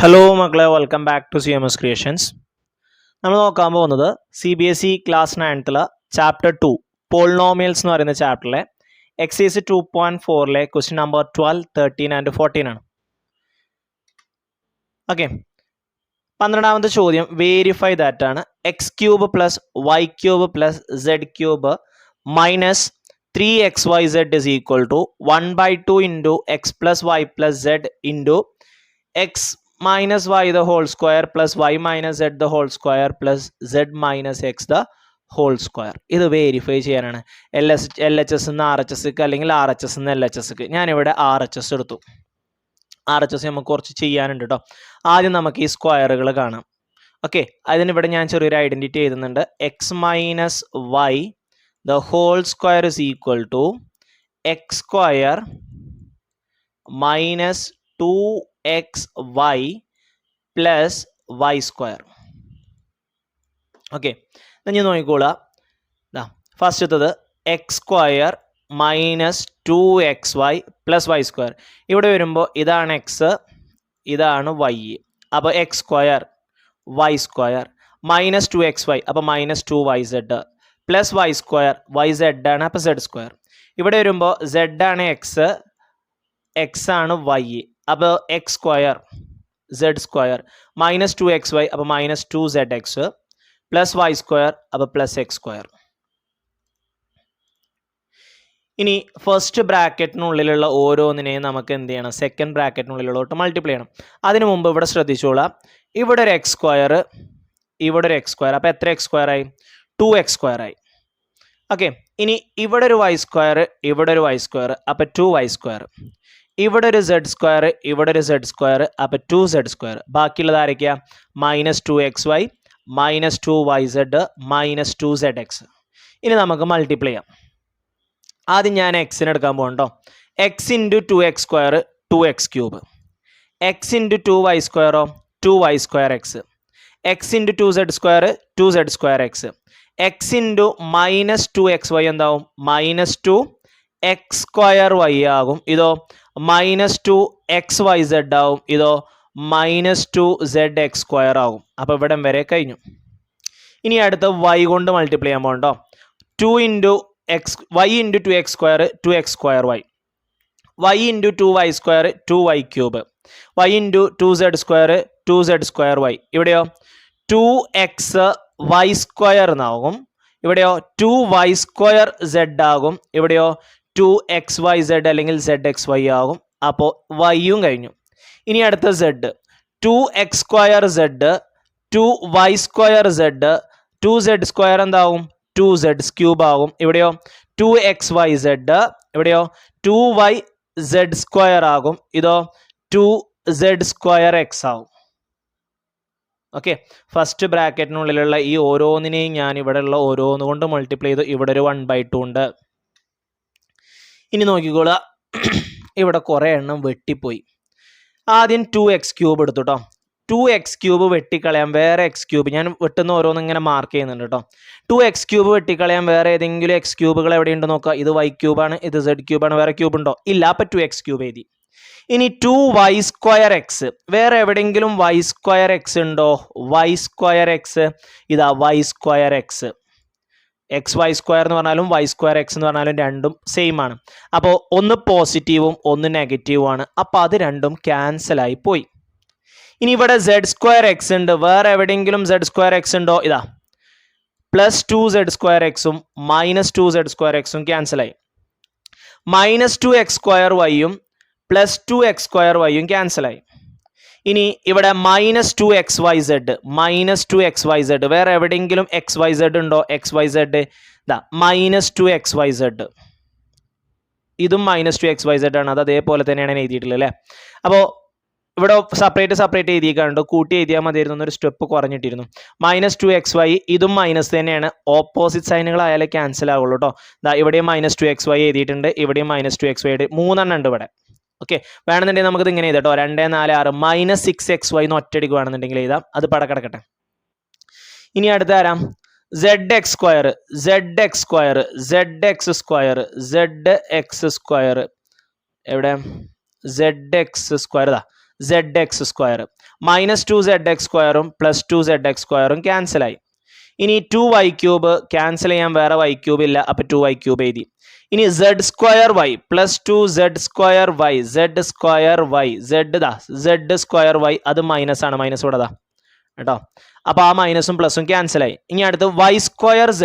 Hello മക്കളെ, welcome back to CMS creations. നമ്മൾ നോക്കാൻ പോകുന്നത് CBSE class 9th chapter 2 polynomials എന്ന് പറയുന്ന ചാപ്റ്ററിലെ എക്സസൈസ് 2.4 ക്വസ്റ്റ്യൻ നമ്പർ 12, 13 ആൻഡ് 14 ആണ്. ഓക്കെ, 12ാമത്തെ ചോദ്യം വേരിഫൈ ദാറ്റ് ആണ്. X cube plus Y cube plus Z cube minus 3xyz is equal to 1/2 into x plus y plus z into x minus y the whole square plus y minus z the whole square plus z minus x the whole square. ഇത് verify ചെയ്യാനാണ്. LHS നിന്ന് RHS അല്ലെങ്കിൽ RHS നിന്ന് LHS. ഞാനിവിടെ RHS എടുത്തു. RHS നമുക്ക് കുറച്ച് ചെയ്യാനുണ്ട് കേട്ടോ. ആദ്യം നമുക്ക് ഈ സ്ക്വയറുകൾ കാണാം. ഓക്കെ, അതിനിവിടെ ഞാൻ ചെറിയൊരു ഐഡൻറ്റിറ്റി എഴുതുന്നുണ്ട്. X minus Y the whole square is equal to x square minus 2xy plus y square. Okay, ഞാൻ നോക്കിക്കോളാം. ഫസ്റ്റത്തത് X square minus 2xy plus Y square. ഇവിടെ വരുമ്പോൾ ഇതാണ് എക്സ്, ഇതാണ് വൈ. അപ്പോൾ X square Y square minus 2xy, അപ്പോൾ minus 2yz plus Y square Y Z ആണ്, അപ്പോൾ സെഡ് സ്ക്വയർ. ഇവിടെ വരുമ്പോൾ സെഡ് ആണ് എക്സ്, എക്സ് ആണ് വൈ, അപ്പോൾ X square Z square minus 2xy, അപ്പോൾ minus 2zx plus Y square, അപ്പോൾ പ്ലസ് എക്സ് സ്ക്വയർ. ഇനി ഫസ്റ്റ് ബ്രാക്കറ്റിനുള്ളിലുള്ള ഓരോന്നിനെയും നമുക്ക് എന്ത് ചെയ്യണം? സെക്കൻഡ് ബ്രാക്കറ്റിനുള്ളിലോട്ട് മൾട്ടിപ്ലൈ ചെയ്യണം. അതിനു മുമ്പ് ഇവിടെ ശ്രദ്ധിച്ചോളാം, ഇവിടെ ഒരു എക്സ് സ്ക്വയർ, ഇവിടെ ഒരു എക്സ് സ്ക്വയർ, അപ്പോൾ എത്ര എക്സ് സ്ക്വയർ ആയി? 2x സ്ക്വയർ ആയി. ഓക്കെ, ഇനി ഇവിടെ ഒരു വൈ സ്ക്വയർ, ഇവിടെ ഒരു വൈ സ്ക്വയർ, അപ്പോൾ 2y സ്ക്വയർ. ഇവിടെ ഒരു സെഡ് സ്ക്വയർ, ഇവിടെ ഒരു സെഡ് സ്ക്വയർ, അപ്പോൾ 2z സ്ക്വയർ. ബാക്കിയുള്ളത് ആരൊക്കെയാ? Minus 2xy minus 2yz minus 2zx. ഇനി നമുക്ക് മൾട്ടിപ്ലൈ ചെയ്യാം. ആദ്യം ഞാൻ എക്സിന് എടുക്കാൻ പോകണ്ടോ. X into 2x square 2x cube, X into 2y സ്ക്വയറോ 2y square X, X into 2z square 2z square X, X into minus 2xy എന്താവും? മൈനസ് 2x സ്ക്വയർ വൈ ആകും. ഇതോ മൈനസ് 2xyz ആവും. ഇതോ മൈനസ് 2zx സ്ക്വയർ ആകും. അപ്പോൾ ഇവിടെ വരെ കഴിഞ്ഞു. ഇനി അടുത്ത വൈ കൊണ്ട് മൾട്ടിപ്ലൈ ചെയ്യാൻ പോകണ്ടോ. 2 into X, Y into 2x square 2x square Y, Y into 2y square 2y cube, Y into 2z square 2z square Y. ഇവിടെയോ 2x വൈ സ്ക്വയർ എന്നാകും. ഇവിടെയോ 2y സ്ക്വയർ z ആകും. ഇവിടെയോ 2xyz അല്ലെങ്കിൽ zxy ആകും. അപ്പോൾ വൈയും കഴിഞ്ഞു. ഇനി അടുത്ത z, 2x square z 2y square z 2z square എന്താകും? 2z ക്യൂബ് ആകും. ഇവിടെയോ 2xyz, ഇവിടെയോ 2yz സ്ക്വയർ ആകും. ഇതോ 2z സ്ക്വയർ എക്സ് ആകും. ഓക്കെ, ഫസ്റ്റ് ബ്രാക്കറ്റിനുള്ളിലുള്ള ഈ ഓരോന്നിനെയും ഞാൻ ഇവിടെ ഉള്ള ഓരോന്ന് കൊണ്ട് മൾട്ടിപ്ലൈ ചെയ്തു. ഇവിടെ ഒരു 1/2 ഉണ്ട്. ഇനി നോക്കിക്കോളുക, ഇവിടെ കുറേ എണ്ണം വെട്ടിപ്പോയി. ആദ്യം 2x ക്യൂബ് എടുത്തു കേട്ടോ. 2x ക്യൂബ് വെട്ടിക്കളയാൻ വേറെ എക്സ് ക്യൂബ്, ഞാൻ വെട്ടുന്ന ഓരോന്ന് ഇങ്ങനെ മാർക്ക് ചെയ്യുന്നുണ്ട് കേട്ടോ. 2x ക്യൂബ് വെട്ടിക്കളയാൻ വേറെ ഏതെങ്കിലും എക്സ് ക്യൂബുകൾ എവിടെയുണ്ട് നോക്കുക. ഇത് y ക്യൂബാണ്, ഇത് z ക്യൂബാണ്. വേറെ ക്യൂബ് ഉണ്ടോ? ഇല്ല. അപ്പോൾ 2x ക്യൂബ് എഴുതി. ഇനി 2y സ്ക്വയർ എക്സ്, വേറെ എവിടെയെങ്കിലും y സ്ക്വയർ എക്സ് ഉണ്ടോ? y സ്ക്വയർ എക്സ്, ഇതാ y square X. X Y square എന്ന് പറഞ്ഞാലും y സ്ക്വയർ എക്സ് എന്ന് പറഞ്ഞാലും രണ്ടും സെയിം ആണ്. അപ്പോൾ ഒന്ന് പോസിറ്റീവും ഒന്ന് നെഗറ്റീവും ആണ്. അപ്പോൾ അത് രണ്ടും ക്യാൻസലായി പോയി. ഇനി ഇവിടെ z സ്ക്വയർ എക്സ് ഉണ്ട്, വേറെ എവിടെയെങ്കിലും z സ്ക്വയർ എക്സ് ഉണ്ടോ? ഇതാ പ്ലസ് 2z സ്ക്വയർ എക്സും മൈനസ് 2z സ്ക്വയർ എക്സും ക്യാൻസലായി. മൈനസ് 2x സ്ക്വയർ വൈയും പ്ലസ് 2x സ്ക്വയർ വൈയും ക്യാൻസലായി. ഇനി ഇവിടെ മൈനസ് 2xyz, മൈനസ് 2xyz, വേറെ എവിടെയെങ്കിലും xyz ഉണ്ടോ? xyz ഇതാ മൈനസ് 2xyz, ഇതും മൈനസ് 2xyz ആണ്. അത് അതേപോലെ തന്നെയാണ് എഴുതിയിട്ടുള്ളത് അല്ലേ. അപ്പോൾ ഇവിടെ സെപ്പറേറ്റ് എഴുതിയിട്ടുണ്ട്. കൂട്ടി എഴുതിയാൽ മതിയായിരുന്നു, ഒരു സ്റ്റെപ്പ് കുറഞ്ഞിട്ടിരുന്നു. മൈനസ് 2xy, ഇതും മൈനസ് തന്നെയാണ്. ഓപ്പോസിറ്റ് സൈനുകളായാലേ ക്യാൻസൽ ആവുള്ളൂ കേട്ടോ. ഇവിടെയും മൈനസ് 2xy എഴുതിയിട്ടുണ്ട്, ഇവിടെയും മൈനസ് 2xy, 3 എണ്ണം ഉണ്ട് ഇവിടെ. ഓക്കെ, വേണമെന്നുണ്ടെങ്കിൽ നമുക്കിത് ഇങ്ങനെ എഴുതാം കേട്ടോ. 2, 4, 6 മൈനസ് 6xy ഒറ്റയടിക്ക് വേണമെന്നുണ്ടെങ്കിൽ എഴുതാം. അത് പടക്കിടക്കട്ടെ. ഇനി അടുത്ത ആരാം? zx square zx square zx square zx square, എവിടെ zx square? Z X square minus 2zx² plus 2zx² ക്യാൻസലായി. ഇനി 2y³ ക്യാൻസൽ ചെയ്യാൻ വേറെ y³ ഇല്ല, അപ്പോൾ 2y³ എഴുതി. ഇനി z² പ്ലസ് 2z² z² അത് മൈനസ് ആണ്, മൈനസ് ഇവിടെ കേട്ടോ. അപ്പോൾ ആ മൈനസും പ്ലസും ക്യാൻസലായി. ഇനി അടുത്ത് y²z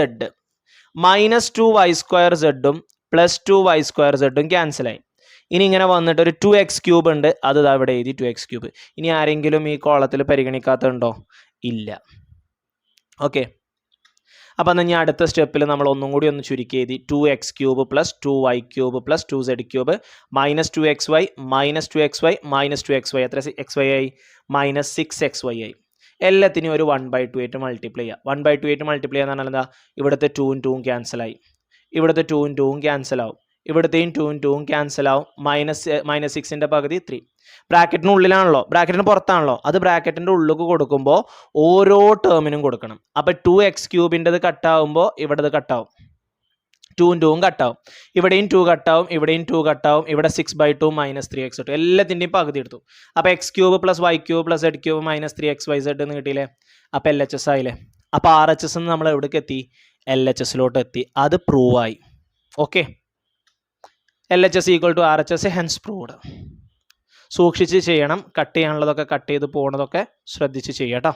minus 2y²z plus 2y²z ക്യാൻസലായി. ഇനി ഇങ്ങനെ വന്നിട്ട് ഒരു 2x³ ഉണ്ട്, അത് ഇവിടെ എഴുതി 2x³. ഇനി ആരെങ്കിലും ഈ കോളത്തിൽ പരിഗണിക്കാത്തതുണ്ടോ? ഇല്ല. ഓക്കെ, അപ്പം എന്നാൽ ഞാൻ അടുത്ത സ്റ്റെപ്പിൽ നമ്മൾ ഒന്നും കൂടി ഒന്ന് ചുരുക്കി എഴുതി. 2x³ plus 2y³ plus 2z³ minus 2xy minus 2xy minus 2xy എത്ര xy ആയി? മൈനസ് 6xy ആയി. എല്ലാത്തിനും ഒരു 1/2 ആയിട്ട് മൾട്ടിപ്ലൈ ചെയ്യുക. 1/2 ആയിട്ട് മൾട്ടിപ്ലൈ ചെയ്യാന്ന് പറഞ്ഞാൽ എന്താ? ഇവിടുത്തെ 2ഉം 2ഉം ക്യാൻസലായി, ഇവിടുത്തെ 2ഉം 2ഉം ക്യാൻസലാവും, ഇവിടുത്തെയും 2ഉം 2ഉം ക്യാൻസലാവും. മൈനസ് 6ൻ്റെ പകുതി 3. ബ്രാക്കറ്റിനുള്ളിലാണല്ലോ, ബ്രാക്കറ്റിന് പുറത്താണല്ലോ, അത് ബ്രാക്കറ്റിൻ്റെ ഉള്ളിലേക്ക് കൊടുക്കുമ്പോൾ ഓരോ ടേമിനും കൊടുക്കണം. അപ്പോൾ 2x³ കട്ടാവുമ്പോൾ ഇവിടത് കട്ടാവും, 2ഉം 2ഉം കട്ടാവും, ഇവിടെയും 2 കട്ടാവും, ഇവിടെയും 2 കട്ടാവും, ഇവിടെ 6/2 മൈനസ് 3x കിട്ടും. എല്ലാത്തിൻ്റെയും പകുതി എടുത്തു. അപ്പോൾ x³ plus y³ plus z³ minus 3xyz എന്ന് കിട്ടിയില്ലേ? അപ്പോൾ LHS ആയില്ലേ? അപ്പോൾ RHS നമ്മൾ എവിടേക്ക് എത്തി? LHSലോട്ട് എത്തി. അത് പ്രൂവ് ആയി. Okay, LHS equal to RHS, hence proved. സൂക്ഷിച്ച് ചെയ്യണം, കട്ട് ചെയ്യാനുള്ളതൊക്കെ കട്ട് ചെയ്ത് പോകുന്നതൊക്കെ ശ്രദ്ധിച്ച് ചെയ്യട്ടോ.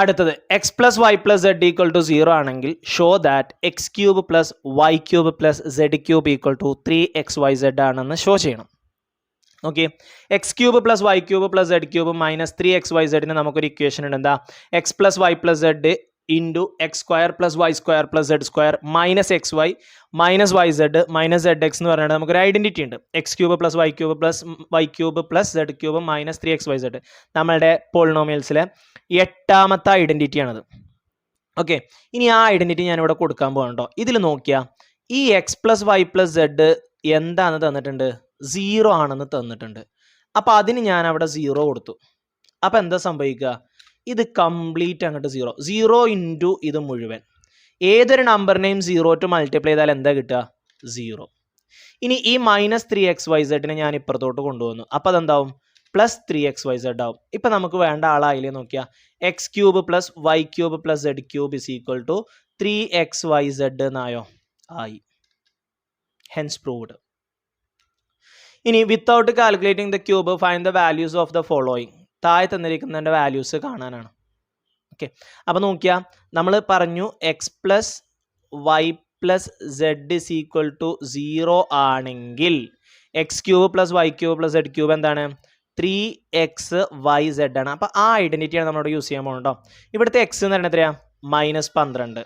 അടുത്തത് X plus Y plus Z equal to 0 ആണെങ്കിൽ show that x³ plus y³ plus z³ equal to 3xyz ആണെന്ന് ഷോ ചെയ്യണം. Okay, x³ plus y³ plus z³ minus 3xyz നമുക്കൊരു ഇക്വേഷൻ ഉണ്ട്. എന്താ? X plus Y plus Z into x² plus y² plus z² minus xy minus yz minus zx എന്ന് പറഞ്ഞിട്ട് നമുക്കൊരു identity ഉണ്ട്. x³ plus y³ plus z³ minus 3xyz നമ്മളുടെ പോളിനോമിയൽസിലെ 8ാമത്തെ ഐഡൻറ്റിറ്റിയാണത്. Okay, ഇനി ആ ഐഡൻറ്റിറ്റി ഞാനിവിടെ കൊടുക്കാൻ പോകണം കേട്ടോ. ഇതിൽ നോക്കിയാൽ ഈ X plus Y plus Z എന്താണെന്ന് തന്നിട്ടുണ്ട്? 0 ആണെന്ന് തന്നിട്ടുണ്ട്. അപ്പോൾ അതിന് ഞാൻ അവിടെ 0 കൊടുത്തു. അപ്പോൾ എന്താ സംഭവിക്കുക? ഇത് കംപ്ലീറ്റ് അങ്ങോട്ട് 0 ഇൻറ്റു ഇത് മുഴുവൻ. ഏതൊരു നമ്പറിനെയും 0 ടു മൾട്ടിപ്ലൈ ചെയ്താൽ എന്താ കിട്ടുക? 0. ഇനി ഈ മൈനസ് 3xyz ഞാൻ ഇപ്പുറത്തോട്ട് കൊണ്ടുവന്നു. അപ്പോൾ അതെന്താവും? പ്ലസ് 3xyz ആവും. ഇപ്പം നമുക്ക് വേണ്ട ആളായില്ലേ നോക്കിയാൽ, x³ plus y³ plus z³ is equal to 3xyz എന്നായോ? ആയി. Hence proved. ഇനി without calculating the cube find the values of the following. താഴെ തന്നിരിക്കുന്നതിൻ്റെ വാല്യൂസ് കാണാനാണ്. ഓക്കെ, അപ്പോൾ നോക്കിയാൽ നമ്മൾ പറഞ്ഞു X plus Y plus Z is equal to 0 ആണെങ്കിൽ x³ plus y³ plus z³ എന്താണ്? 3xyz ആണ്. അപ്പോൾ ആ ഐഡൻറ്റിറ്റിയാണ് നമ്മളിവിടെ യൂസ് ചെയ്യാൻ പോകുന്നത് കേട്ടോ. ഇവിടുത്തെ എക്സ് എന്ന് പറയുന്നത് എത്രയാ? മൈനസ് 12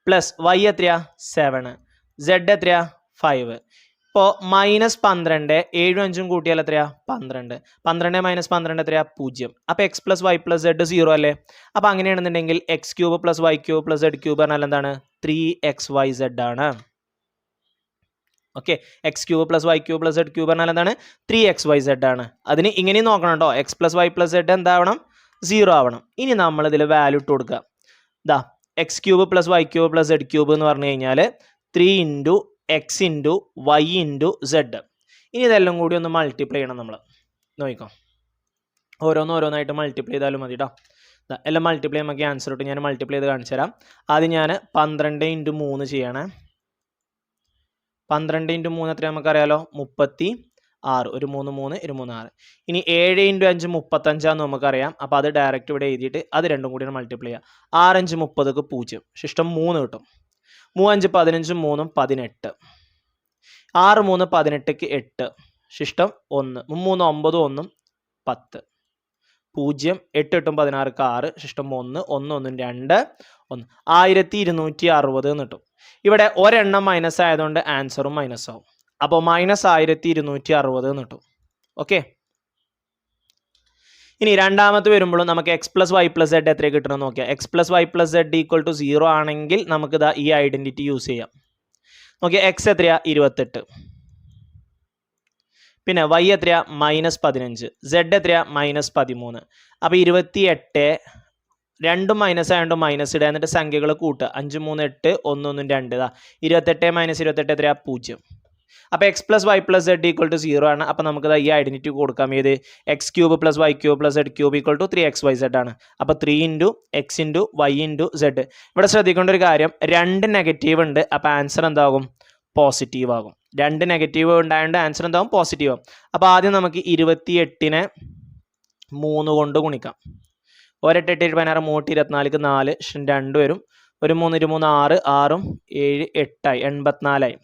പ്ലസ് വൈ എത്രയാ? 7, സെഡ് എത്രയാ? 5. ഇപ്പോൾ മൈനസ് 12 7ഉം 5ഉം കൂട്ടിയാൽ എത്രയാ? 12. 12 മൈനസ് 12 എത്രയാ? 0. അപ്പോൾ X plus Y plus Z 0 അല്ലേ? അപ്പോൾ അങ്ങനെയാണെന്നുണ്ടെങ്കിൽ x³ plus y³ plus z³ പറഞ്ഞാൽ എന്താണ്? 3xyz ആണ്. Okay, x³ plus y³ plus z³ പറഞ്ഞാൽ എന്താണ്? 3xyz ആണ്. അതിന് ഇങ്ങനെയും നോക്കണം കേട്ടോ. X plus Y plus Z എന്താവണം? 0 ആവണം. ഇനി നമ്മളിതിൽ വാല്യൂ ഇട്ട് കൊടുക്കുക. ഇതാ x³ plus y³ plus z³ എന്ന് പറഞ്ഞു കഴിഞ്ഞാൽ 3 into X into Y into Z. ഇനി ഇതെല്ലാം കൂടി ഒന്ന് മൾട്ടിപ്ലൈ ചെയ്യണം നമ്മൾ. നോക്കിക്കോ, ഓരോന്നായിട്ട് മൾട്ടിപ്ലൈ ചെയ്താലും മതി കേട്ടോ. എല്ലാം മൾട്ടിപ്ലൈ നമുക്ക് ആൻസർ കിട്ടും. ഞാൻ മൾട്ടിപ്ലൈ ചെയ്ത് കാണിച്ചു തരാം. ആദ്യം ഞാൻ 12 ഇൻറ്റു 3 ചെയ്യണേ. 12 ഇൻറ്റു 3 എത്ര നമുക്കറിയാലോ? 36. ഒരു 3 3 ഒരു 3 6. ഇനി 7 ഇൻറ്റു 5 35 നമുക്കറിയാം. അപ്പോൾ അത് ഡയറക്റ്റ് ഇവിടെ എഴുതിയിട്ട് അത് രണ്ടും കൂടി മൾട്ടിപ്ലൈ ചെയ്യാം. 6 5 30ക്ക് 0, ശിഷ്ടം 3 കിട്ടും. 3 5 15 3 18. 6 3 18ക്ക് 8, ശിഷ്ടം 1. 3 9 1 10. 0 8 8 16ക്ക് 6, ശിഷ്ടം 1 1 1 2 1. 1260 എന്ന് കിട്ടും. ഇവിടെ ഒരെണ്ണം മൈനസ് ആയതുകൊണ്ട് ആൻസറും മൈനസ് ആവും. അപ്പോൾ മൈനസ് 1260 എന്ന് കിട്ടും. ഓക്കെ, ഇനി രണ്ടാമത്തെ വരുമ്പോഴും നമുക്ക് X plus Y plus Z എത്ര കിട്ടണമെന്ന് നോക്കിയാൽ, X plus Y plus Z equal to 0 ആണെങ്കിൽ നമുക്ക് ഇതാ ഈ ഐഡൻറ്റിറ്റി യൂസ് ചെയ്യാം. നോക്കിയാൽ എക്സ് എത്രയാ? 28. പിന്നെ വൈ എത്രയാ? മൈനസ് 15. സെഡ് എത്രയാ? മൈനസ് 13. അപ്പോൾ 28, രണ്ടും മൈനസ് ആയതുകൊണ്ട് മൈനസ് ഇടുക. എന്നിട്ട് സംഖ്യകൾ കൂട്ടുക. 5 3 8 1 1 2. 28 മൈനസ് 28 എത്രയാ? 0. അപ്പോൾ X plus Y plus Z equal to 0 ആണ്. അപ്പോൾ നമുക്കത് ഈ ഐഡന്റിറ്റി കൊടുക്കാം. ഏത് X cube plus Y cube plus Z cube equal to 3xyz ആണ്. അപ്പോൾ 3 into X into Y into Z. ഇവിടെ ശ്രദ്ധിക്കേണ്ട ഒരു കാര്യം, 2 നെഗറ്റീവ് ഉണ്ട്. അപ്പോൾ ആൻസർ എന്താകും? പോസിറ്റീവ് ആകും. 2 നെഗറ്റീവ് ഉണ്ടായതുകൊണ്ട് ആൻസർ എന്താകും? പോസിറ്റീവ് ആകും. അപ്പോൾ ആദ്യം നമുക്ക് 28നെ 3 കൊണ്ട് ഗുണിക്കാം. 1 8 8 16 3 24 4 2 വരും. ഒരു 3 23 6 6 7 8 84 ആയി.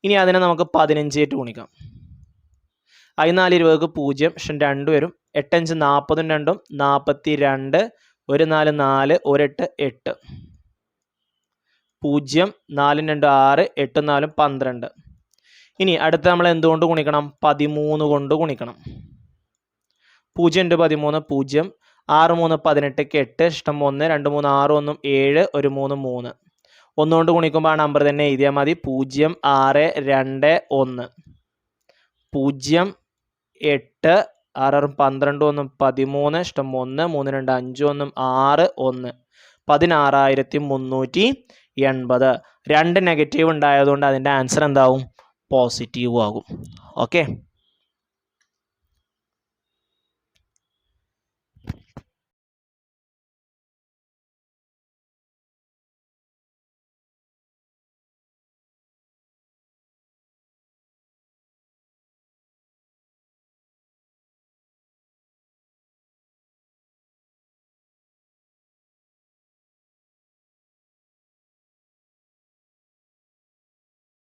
ഇനി അതിനെ നമുക്ക് 15 ആയിട്ട് ഗുണിക്കാം. 4 20 0 2 വരും. 8 5 40 2 42 1 4 4 1 8 8 0 4 2 6 8 4 12. ഇനി അടുത്ത നമ്മൾ എന്തുകൊണ്ട് ഗുണിക്കണം? 13 കൊണ്ട് ഗുണിക്കണം. 0 ഇൻറ്റു 13 0 6 3 18 8 ഇഷ്ടം 1 2 3 6 1 7 1 3 3. ഒന്നുകൊണ്ട് ഗുണിക്കുമ്പോൾ ആ നമ്പർ തന്നെ എഴുതിയാൽ മതി. 0 6 2 1 0 8 6 12 1 13 ഇഷ്ടം 1 3 2 5 1 6 1 16,380. 2 നെഗറ്റീവ് ഉണ്ടായതുകൊണ്ട് അതിൻ്റെ ആൻസർ എന്താവും? പോസിറ്റീവ് ആകും. ഓക്കെ.